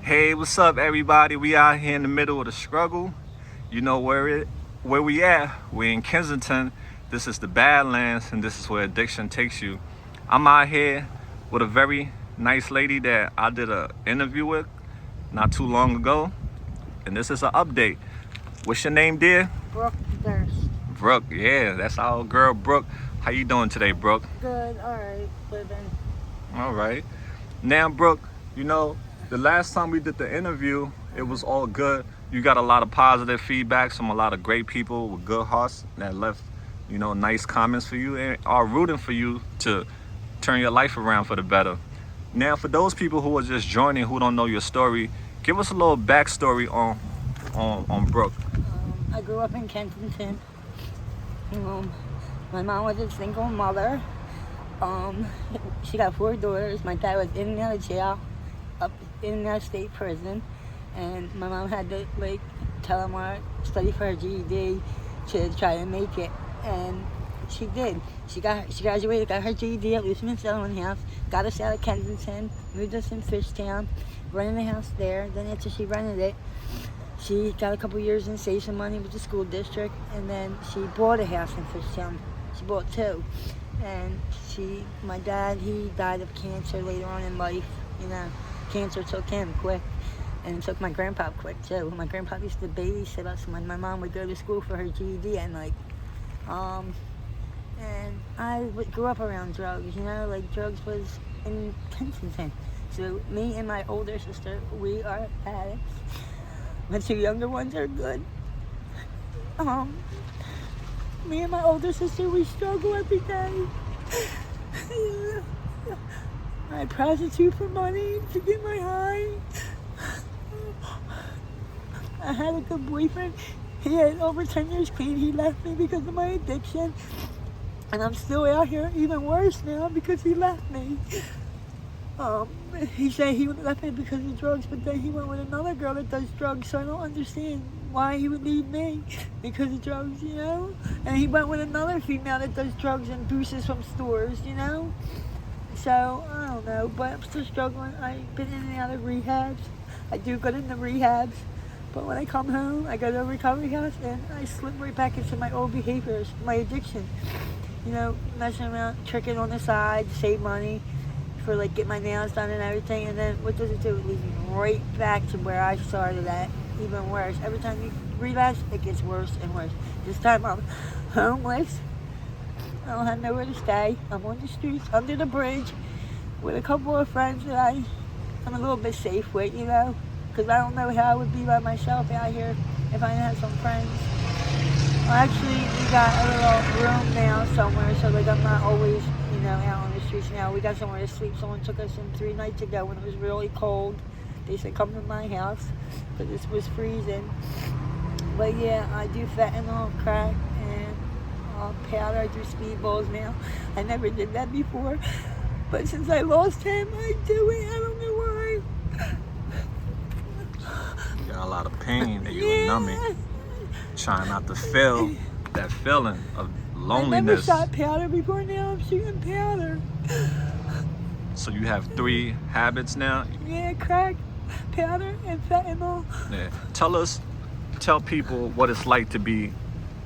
Hey, what's up, everybody? We out here in the middle of the struggle. You know where we at? We're in Kensington. This is the Badlands, and this is where addiction takes you. I'm out here with a very nice lady that I did an interview with not too long ago, and this is an update. What's your name, dear? Brooke Durst. Brooke. Yeah, that's our girl, Brooke. How you doing today, Brooke? Good, alright, living. All right. Now, Brooke, you know, the last time we did the interview, it was all good. You got a lot of positive feedback from a lot of great people with good hearts that left, nice comments for you and are rooting for you to turn your life around for the better. Now, for those people who are just joining, who don't know your story, give us a little backstory on Brooke. I grew up in Kensington. My mom was a single mother. She got 4 daughters. My dad was in and out of jail, up in and out of state prison, and my mom had to tell him to study for her GED to try to make it, and she did. She graduated, got her GED at Lutheran Settlement House, got us out of Kensington, moved us in Fishtown, rented a house there. Then after she rented it, she got a couple years and saved some money with the school district, and then she bought a house in Fishtown. She bought 2. And my dad, he died of cancer later on in life. Cancer took him quick, and it took my grandpa quick too. My grandpa used to babysit us when my mom would go to school for her GED at night. And I grew up around drugs, drugs was in Kensington. So me and my older sister, we are addicts. My 2 younger ones are good. Me and my older sister, we struggle every day. I prostitute for money to get my high. I had a good boyfriend. He had over 10 years clean. He left me because of my addiction. And I'm still out here, even worse now, because he left me. He said he left me because of drugs, but then he went with another girl that does drugs, so I don't understand why he would leave me because of drugs, And he went with another female that does drugs and boosters from stores, So, I don't know, but I'm still struggling. I've been in and out of rehabs. I do good in the rehabs, but when I come home, I go to a recovery house and I slip right back into my old behaviors, my addiction. Messing around, tricking on the side to save money for get my nails done and everything, and then what does it do? It leads me right back to where I started at, even worse. Every time you relapse, it gets worse and worse. This time I'm homeless. I don't have nowhere to stay. I'm on the streets, under the bridge, with a couple of friends that I'm a little bit safe with, because I don't know how I would be by myself out here if I didn't have some friends. Well, actually, we got a little room now somewhere, so I'm not always, out on the streets now. We got somewhere to sleep. Someone took us in 3 nights ago when it was really cold. They said, come to my house, because this was freezing. But yeah, I do fentanyl, crack, and powder. I do speedballs now. I never did that before. But since I lost him, I do it. I don't know why. You got a lot of pain that you're numbing. Trying not to feel that feeling of loneliness. I never shot powder before, now I'm shooting powder. So you have 3 habits now? Yeah, crack, powder, and fentanyl. Yeah. Tell people what it's like to be,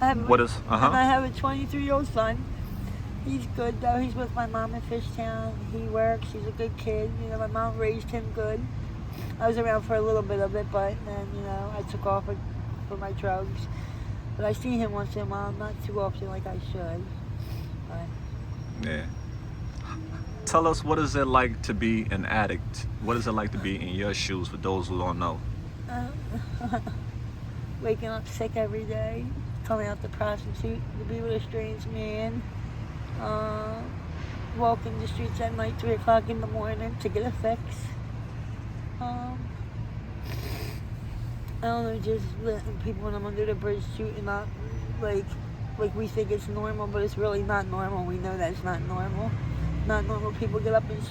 And I have a 23-year-old son. He's good though, he's with my mom in Fishtown. He works, he's a good kid. My mom raised him good. I was around for a little bit of it, but then, I took off for my drugs. But I see him once in a while, not too often like I should. But. Yeah. Tell us, what is it like to be an addict? What is it like to be in your shoes for those who don't know? Waking up sick every day, coming out to prostitute, to be with a strange man, walking the streets at night, 3 o'clock in the morning to get a fix. I don't know, just letting people when I'm under the bridge shooting up, like we think it's normal, but it's really not normal. We know that it's not normal. Not normal people get up and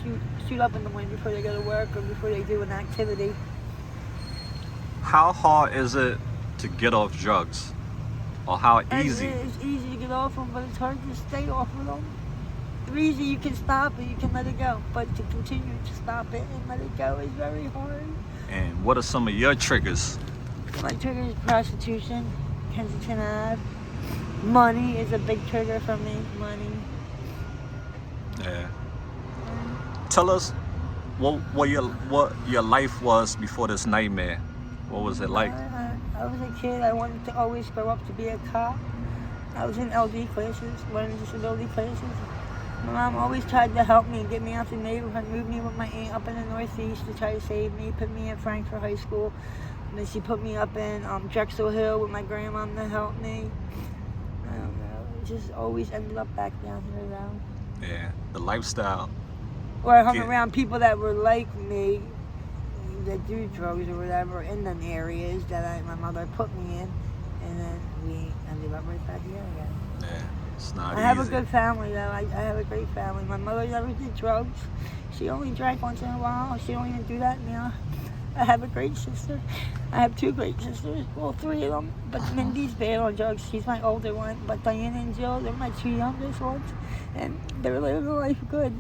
shoot up in the morning before they go to work or before they do an activity. How hard is it to get off drugs? Or how easy? It's easy to get off them, but it's hard to stay off of them. They're easy, you can stop it, you can let it go, but to continue to stop it and let it go is very hard. And what are some of your triggers? My trigger is prostitution, Kensington Ave. Money is a big trigger for me. Money. Yeah. Tell us what your life was before this nightmare. What was it like? I was a kid. I wanted to always grow up to be a cop. I was in LD classes, learning disability classes. My mom always tried to help me, get me out the neighborhood, move me with my aunt up in the Northeast to try to save me, put me in Frankfurt High School. And then she put me up in Drexel Hill with my grandma to help me. I don't know. It just always ended up back down here though. Yeah, the lifestyle. Or I hung around people that were like me, that do drugs or whatever in them areas that my mother put me in, and then we ended up right back here again. Yeah, it's not easy. I have a good family though. I have a great family. My mother never did drugs. She only drank once in a while. She don't even do that now. I have a great sister. I have two great sisters. Well, three of them. But Mindy's bad on drugs. She's my older one. But Diana and Jill, they're my two youngest ones. And they're living their life good.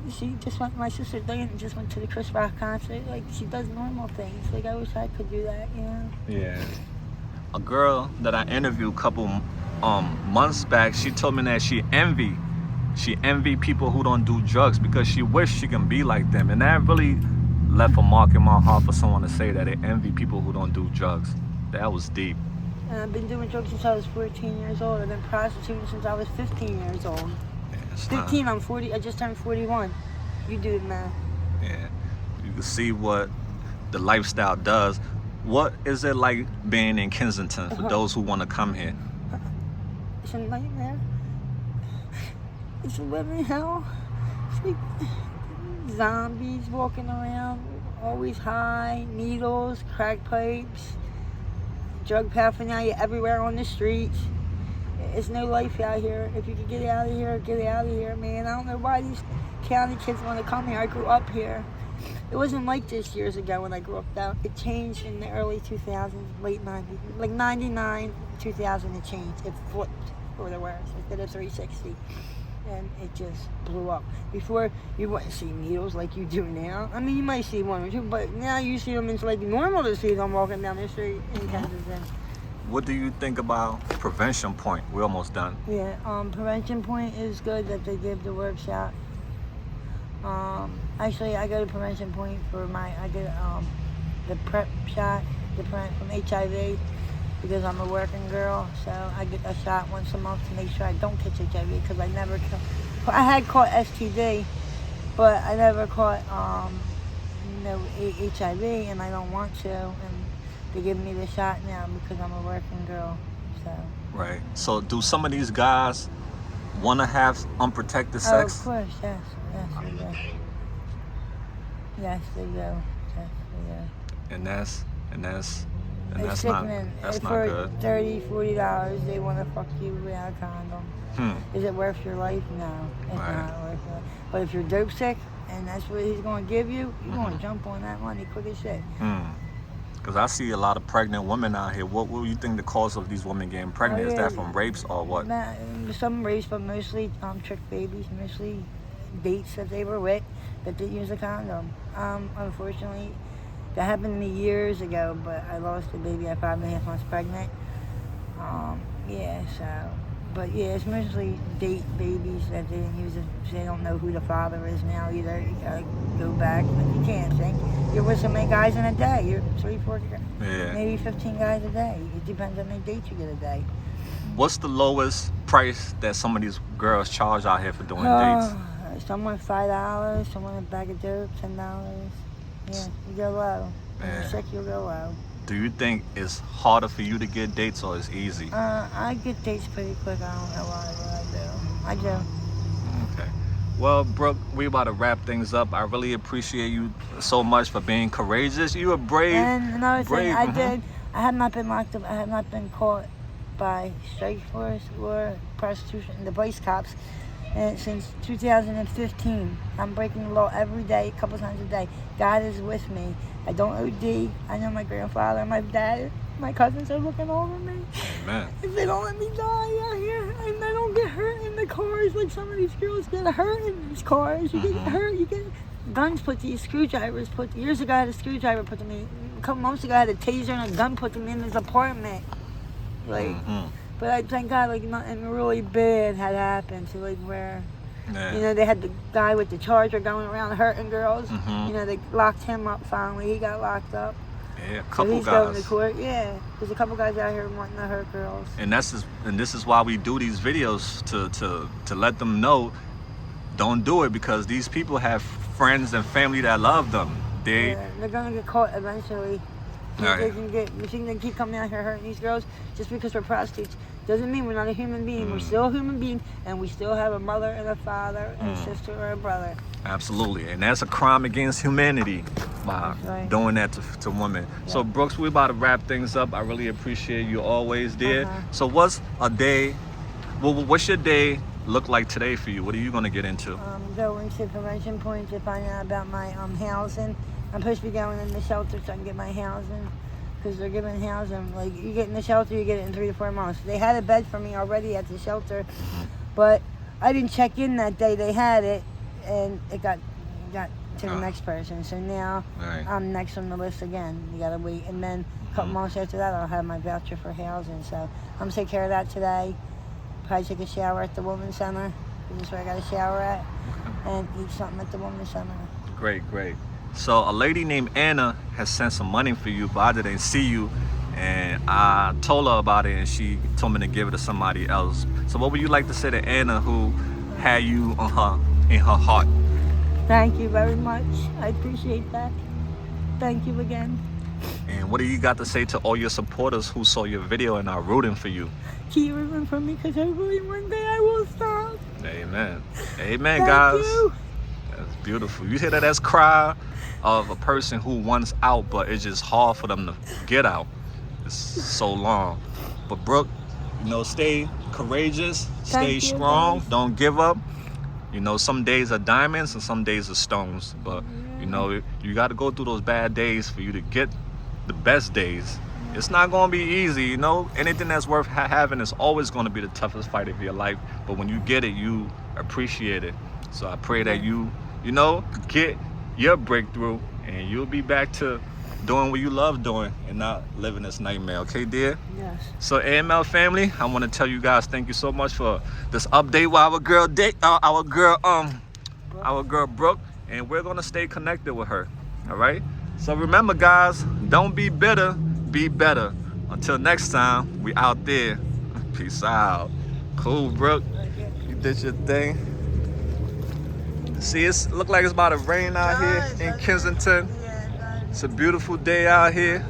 My sister Diana just went to the Chris Rock concert. Like, she does normal things. Like, I wish I could do that, you know? Yeah. A girl that I interviewed a couple months back, she told me that she envy people who don't do drugs because she wish she can be like them. And that really left a mark in my heart for someone to say that they envy people who don't do drugs. That was deep. And I've been doing drugs since I was 14 years old. I've been prostituting since I was 15 years old. Yeah, 15, I'm 40. I just turned 41. You do the math. Yeah, you can see what the lifestyle does. What is it like being in Kensington for those who want to come here? It's a nightmare. It's a living hell. It's like zombies walking around, always high, needles, crack pipes, drug paraphernalia everywhere on the streets. It's no life out here. If you could get out of here, get out of here, man. I don't know why these county kids want to come here. I grew up here. It wasn't like this years ago when I grew up though. It changed in the early 2000s, late 90s. Like 99, 2000 it changed. It flipped for the worse. It did a 360. And it just blew up. Before, you wouldn't see needles like you do now. I mean, you might see one or two, but now you see them. It's like normal to see them walking down the street in Kensington. What do you think about Prevention Point? We're almost done. Yeah, Prevention Point is good that they give the workshop. Actually, I go to Prevention Point for I get the PrEP shot to prevent from HIV because I'm a working girl. So I get a shot once a month to make sure I don't catch HIV because I had caught STD, but I never caught HIV, and I don't want to. And they give me the shot now because I'm a working girl. So. Right. So do some of these guys want to have unprotected sex? Oh, of course, yes, they do. Yes, they do. Yes, they do. And that's It's not sickening. that's not For good. $30, $40, they want to fuck you without a condom. Is it worth your life? No, it's not worth it. But if you're dope sick and that's what he's going to give you, you're going to jump on that money quick as shit. Because I see a lot of pregnant women out here. What do you think the cause of these women getting pregnant? Is that from rapes or what? Some rapes, but mostly trick babies, mostly dates that they were with that didn't use a condom. Unfortunately, that happened to me years ago, but I lost a baby at 5.5 months pregnant. But it's mostly date babies that they didn't use it. They don't know who the father is now either. You gotta go back, but you can't think. You're with so many guys in a day. You're 3, 4, maybe 15 guys a day. It depends on how many dates you get a day. What's the lowest price that some of these girls charge out here for doing dates? Someone $5, someone a bag of dope, $10. Yeah, you go low. When you're sick, you'll go low. Do you think it's harder for you to get dates or it's easy? I get dates pretty quick. I don't know why, but I do. Okay. Well, Brooke, we about to wrap things up. I really appreciate you so much for being courageous. You are brave. And another thing, I have not been locked up. I have not been caught by strike force or prostitution, the vice cops. And since 2015, I'm breaking the law every day, a couple times a day. God is with me. I don't OD. I know my grandfather, my dad, my cousins are looking over me. Amen. If they don't let me die out here, and I don't get hurt in the cars like some of these girls get hurt in these cars. You get hurt, you get guns put to you, screwdrivers put to you. Years ago, I had a screwdriver put to me couple months ago, I had a taser and a gun put him in his apartment. Like, but I thank God, like, nothing really bad had happened. So, like, where, you know, they had the guy with the charger going around hurting girls. You know, they locked him up finally. He got locked up. Yeah, a So couple he's guys. going to court. Yeah, there's a couple guys out here wanting to hurt girls. And this is why we do these videos to let them know, don't do it, because these people have friends and family that love them. They're gonna get caught eventually. Right. We think they keep coming out here hurting these girls just because we're prostitutes. Doesn't mean we're not a human being. We're still a human being, and we still have a mother and a father and a sister or a brother. Absolutely, and that's a crime against humanity by doing that to women. Yeah. So Brooks, we're about to wrap things up. I really appreciate you always there. So what's a day? Well, what's your day look like today for you? What are you gonna get into? Going to Prevention Point to find out about my housing. I'm supposed to be going in the shelter so I can get my housing, because they're giving housing. Like, you get in the shelter, you get it in 3 to 4 months. They had a bed for me already at the shelter, but I didn't check in that day they had it, and it got to the next person. So now I'm next on the list again. You gotta wait, and then a couple months after that, I'll have my voucher for housing. So I'm gonna take care of that today. Probably take a shower at the Women's Center. This is where I got a shower at, and eat something at the Women's Center. Great. So a lady named Anna has sent some money for you, but I didn't see you, and I told her about it, and she told me to give it to somebody else. So what would you like to say to Anna, who had you in her heart? Thank you very much. I appreciate that. Thank you again. And what do you got to say to all your supporters who saw your video and are rooting for you? Keep rooting for me, because hopefully one day I will stop. Amen, Thank guys. You. That's beautiful. You hear that? That's cry of a person who wants out, but it's just hard for them to get out. It's so long. But Brooke, you know, stay courageous, stay strong, don't give up. You know, some days are diamonds and some days are stones, but you know, you got to go through those bad days for you to get the best days. It's not going to be easy, you know. Anything that's worth having is always going to be the toughest fight of your life, but when you get it, you appreciate it. So I pray that you know, get your breakthrough, and you'll be back to doing what you love doing and not living this nightmare. Okay, dear? Yes. So AML family, I want to tell you guys thank you so much for this update with our girl Brooke, and we're gonna stay connected with her. All right. So remember, guys, don't be bitter, be better. Until next time, we out there. Peace out. Cool, Brooke. You did your thing. See, it look like it's about to rain out here in Kensington. It's a beautiful day out here.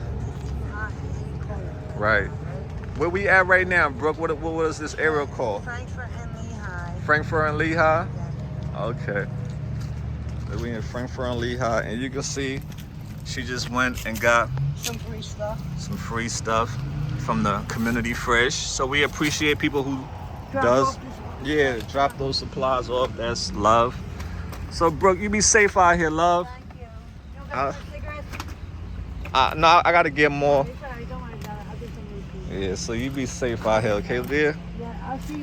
Right. Where we at right now, Brooke? What is this area called? Frankfurt and Lehigh. Frankfurt and Lehigh? Okay. So we in Frankfurt and Lehigh, and you can see she just went and got some free stuff from the community fridge. So we appreciate people who drop those supplies off. That's love. So Brooke, you be safe out here, love. Thank you. You don't got cigarettes? No, I gotta get more. Sorry, don't worry about it. I'll get some. Yeah, so you be safe out here, okay, dear? Yeah, I'll see you.